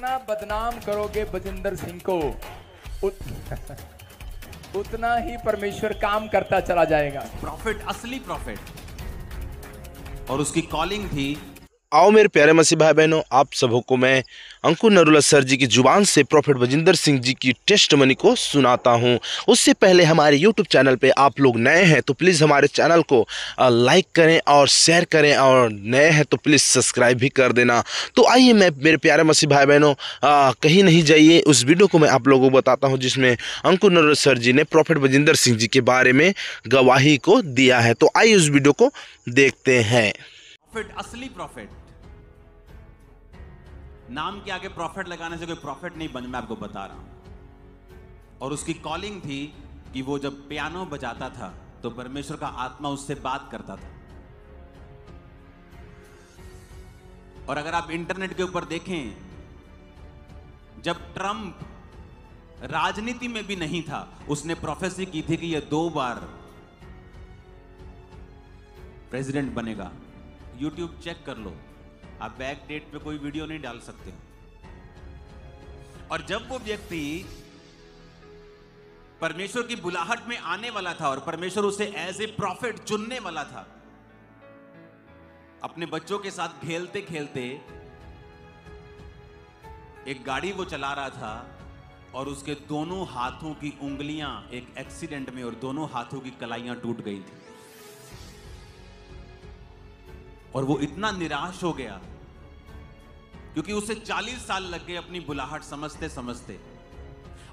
जितना बदनाम करोगे बजिंदर सिंह को उतना ही परमेश्वर काम करता चला जाएगा। प्रॉफिट, असली प्रॉफिट, और उसकी कॉलिंग थी। आओ मेरे प्यारे मसीह भाई बहनों, आप सबों को मैं अंकुर नरूला सर जी की जुबान से प्रोफेट बजिंदर सिंह जी की टेस्टमनी को सुनाता हूं। उससे पहले हमारे यूट्यूब चैनल पे आप लोग नए हैं तो प्लीज़ हमारे चैनल को लाइक करें और शेयर करें, और नए हैं तो प्लीज़ सब्सक्राइब भी कर देना। तो आइए मैं मेरे प्यारे मसीह भाई बहनों कहीं नहीं जाइए, उस वीडियो को मैं आप लोगों को बताता हूँ जिसमें अंकुर नरूला सर जी ने प्रोफेट बजिंदर सिंह जी के बारे में गवाही को दिया है। तो आइए उस वीडियो को देखते हैं। प्रॉफिट, असली प्रॉफिट। नाम के आगे प्रॉफिट लगाने से कोई प्रॉफिट नहीं बन, मैं आपको बता रहा हूं। और उसकी कॉलिंग थी कि वो जब पियानो बजाता था तो परमेश्वर का आत्मा उससे बात करता था। और अगर आप इंटरनेट के ऊपर देखें, जब ट्रंप राजनीति में भी नहीं था, उसने प्रोफेसी की थी कि यह 2 बार प्रेसिडेंट बनेगा। यूट्यूब चेक कर लो, आप बैक डेट पे कोई वीडियो नहीं डाल सकते। और जब वो व्यक्ति परमेश्वर की बुलाहट में आने वाला था और परमेश्वर उसे एज ए प्रॉफिट चुनने वाला था, अपने बच्चों के साथ खेलते खेलते एक गाड़ी वो चला रहा था और उसके दोनों हाथों की उंगलियां एक एक्सीडेंट में और दोनों हाथों की कलाइयां टूट गई थी। और वो इतना निराश हो गया क्योंकि उसे 40 साल लग गए अपनी बुलाहट समझते समझते।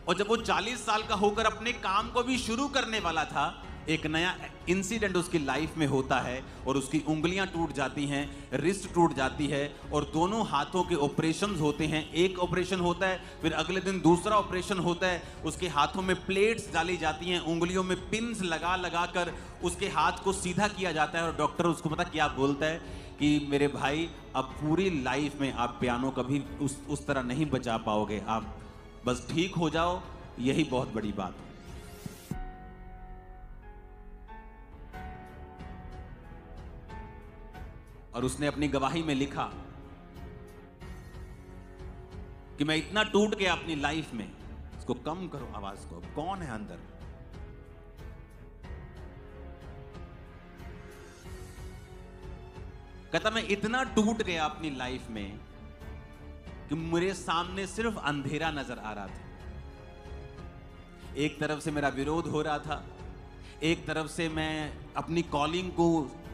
और जब वो 40 साल का होकर अपने काम को भी शुरू करने वाला था, एक नया इंसिडेंट उसकी लाइफ में होता है और उसकी उंगलियां टूट जाती हैं, रिस्ट टूट जाती है और दोनों हाथों के ऑपरेशंस होते हैं। एक ऑपरेशन होता है, फिर अगले दिन दूसरा ऑपरेशन होता है। उसके हाथों में प्लेट्स डाली जाती हैं, उंगलियों में पिन्स लगा लगा कर उसके हाथ को सीधा किया जाता है। और डॉक्टर उसको पता क्या बोलता है कि मेरे भाई, अब पूरी लाइफ में आप पियानो कभी उस तरह नहीं बजा पाओगे, आप बस ठीक हो जाओ, यही बहुत बड़ी बात है। और उसने अपनी गवाही में लिखा कि मैं इतना टूट गया अपनी लाइफ में। इसको कम करो आवाज को, कौन है अंदर? कहता मैं इतना टूट गया अपनी लाइफ में कि मेरे सामने सिर्फ अंधेरा नजर आ रहा था। एक तरफ से मेरा विरोध हो रहा था, एक तरफ से मैं अपनी कॉलिंग को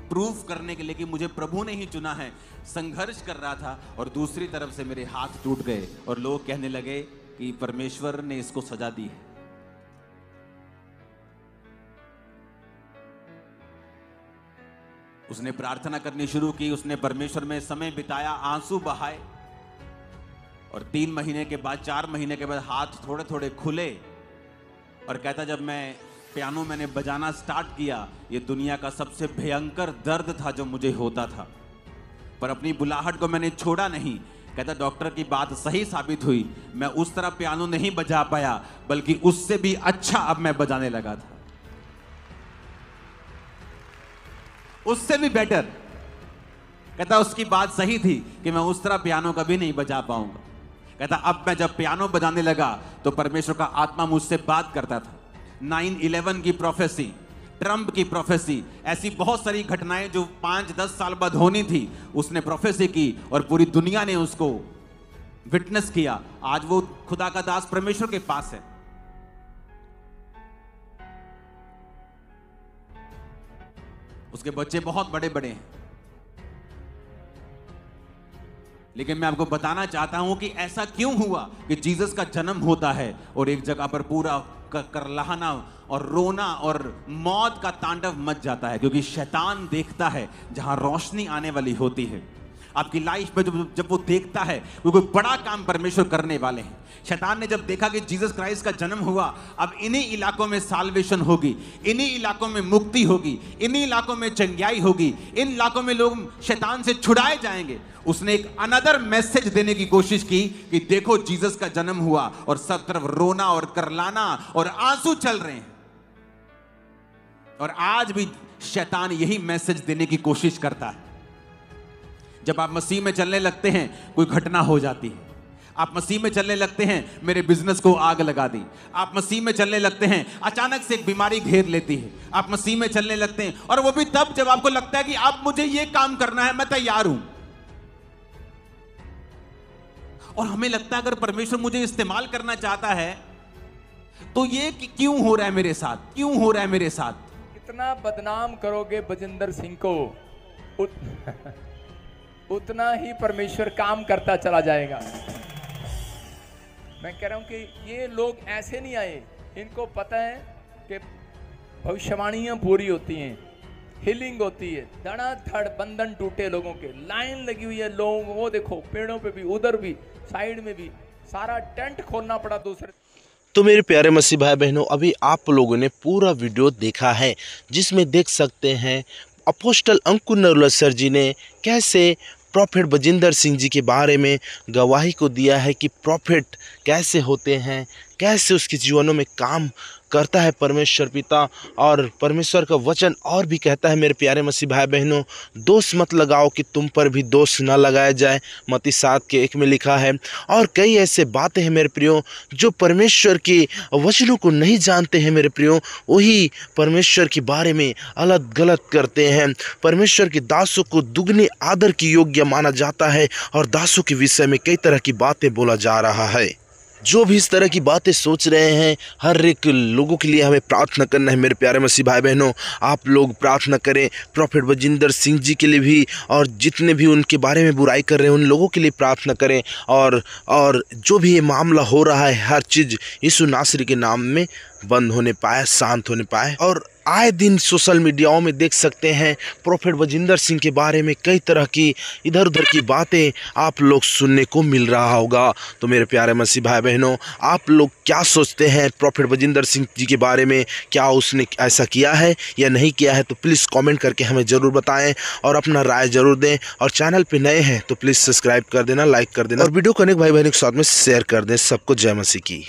प्रूफ करने के लिए कि मुझे प्रभु ने ही चुना है संघर्ष कर रहा था, और दूसरी तरफ से मेरे हाथ टूट गए और लोग कहने लगे कि परमेश्वर ने इसको सजा दी है। उसने प्रार्थना करनी शुरू की, उसने परमेश्वर में समय बिताया, आंसू बहाए, और 3 महीने के बाद, 4 महीने के बाद हाथ थोड़े थोड़े खुले। और कहता जब मैं पियानो मैंने बजाना स्टार्ट किया, ये दुनिया का सबसे भयंकर दर्द था जो मुझे होता था, पर अपनी बुलाहट को मैंने छोड़ा नहीं। कहता डॉक्टर की बात सही साबित हुई, मैं उस तरह पियानो नहीं बजा पाया, बल्कि उससे भी अच्छा अब मैं बजाने लगा था, उससे भी बेटर। कहता उसकी बात सही थी कि मैं उस तरह पियानो कभी नहीं बजा पाऊंगा। कहता अब मैं जब पियानो बजाने लगा तो परमेश्वर का आत्मा मुझसे बात करता था। 9/11 की प्रोफेसी, ट्रंप की प्रोफेसी, ऐसी बहुत सारी घटनाएं जो 5-10 साल बाद होनी थी, उसने प्रोफेसी की और पूरी दुनिया ने उसको विटनेस किया। आज वो खुदा का दास परमेश्वर के पास है। उसके बच्चे बहुत बड़े बड़े हैं। लेकिन मैं आपको बताना चाहता हूं कि ऐसा क्यों हुआ कि जीसस का जन्म होता है और एक जगह पर पूरा करलाहना और रोना और मौत का तांडव मच जाता है, क्योंकि शैतान देखता है जहां रोशनी आने वाली होती है। आपकी लाइफ में जब वो देखता है वो कोई बड़ा काम परमेश्वर करने वाले हैं। शैतान ने जब देखा कि जीसस क्राइस्ट का जन्म हुआ, अब इन्हीं इलाकों में साल्वेशन होगी, इन्हीं इलाकों में मुक्ति होगी, इन्हीं इलाकों में चंगाई होगी, इन इलाकों में लोग शैतान से छुड़ाए जाएंगे, उसने एक अनदर मैसेज देने की कोशिश की कि देखो जीसस का जन्म हुआ और सब तरफ रोना और करलाना और आंसू चल रहे हैं। और आज भी शैतान यही मैसेज देने की कोशिश करता है। जब आप मसीह में चलने लगते हैं, कोई घटना हो जाती है, आप मसीह में चलने लगते हैं, मेरे बिजनेस को आग लगा दी। आप मसीह में चलने लगते हैं, अचानक से एक बीमारी घेर लेती है। आप मसीह में चलने लगते हैं, और वो भी तब जब आपको लगता है कि अब मुझे ये काम करना है, मैं तैयार हूं। और हमें लगता है अगर परमेश्वर मुझे इस्तेमाल करना चाहता है तो ये क्यों हो रहा है मेरे साथ, क्यों हो रहा है मेरे साथ। कितना बदनाम करोगे बजिंदर सिंह को, उतना ही परमेश्वर काम करता चला जाएगा। मैं कह रहा हूं कि ये लोग ऐसे नहीं आए, इनको पता है कि भविष्यवाणियां पूरी होती हैं, हीलिंग होती है, धड़ाधड़ बंधन टूटे लोगों के, लाइन लगी हुई है, लोग वो देखो पेड़ों पे भी, उधर भी, साइड में भी, सारा टेंट खोलना पड़ा दूसरे। तो मेरे प्यारे मसीह भाई बहनों, अभी आप लोगों ने पूरा वीडियो देखा है, जिसमें देख सकते हैं अपोस्टल अंकुर नरूला सर जी ने कैसे प्रॉफेट बजिंदर सिंह जी के बारे में गवाही को दिया है कि प्रॉफेट कैसे होते हैं, कैसे उसके जीवनों में काम करता है परमेश्वर पिता। और परमेश्वर का वचन और भी कहता है मेरे प्यारे मसीह भाई बहनों, दोष मत लगाओ कि तुम पर भी दोष ना लगाया जाए, मत्ती 7:1 में लिखा है। और कई ऐसे बातें हैं मेरे प्रियो, जो परमेश्वर के वचनों को नहीं जानते हैं मेरे प्रियो, वही परमेश्वर के बारे में अलग गलत करते हैं। परमेश्वर के दासों को दुगने आदर की योग्य माना जाता है, और दासों के विषय में कई तरह की बातें बोला जा रहा है। जो भी इस तरह की बातें सोच रहे हैं, हर एक लोगों के लिए हमें प्रार्थना करना है मेरे प्यारे मसीह भाई बहनों। आप लोग प्रार्थना करें प्रॉफेट बजिंदर सिंह जी के लिए भी, और जितने भी उनके बारे में बुराई कर रहे हैं उन लोगों के लिए प्रार्थना करें। और जो भी ये मामला हो रहा है, हर चीज़ यीशु नासरी के नाम में बंद होने पाए, शांत होने पाए। और आए दिन सोशल मीडियाओं में देख सकते हैं प्रॉफेट बजिंदर सिंह के बारे में कई तरह की इधर उधर की बातें आप लोग सुनने को मिल रहा होगा। तो मेरे प्यारे मसीह भाई बहनों, आप लोग क्या सोचते हैं प्रॉफेट बजिंदर सिंह जी के बारे में? क्या उसने ऐसा किया है या नहीं किया है? तो प्लीज़ कमेंट करके हमें ज़रूर बताएं और अपना राय ज़रूर दें। और चैनल पे नए हैं तो प्लीज़ सब्सक्राइब कर देना, लाइक कर देना, और वीडियो को अनेक भाई बहनों के साथ में शेयर कर दें। सबको जय मसीह की।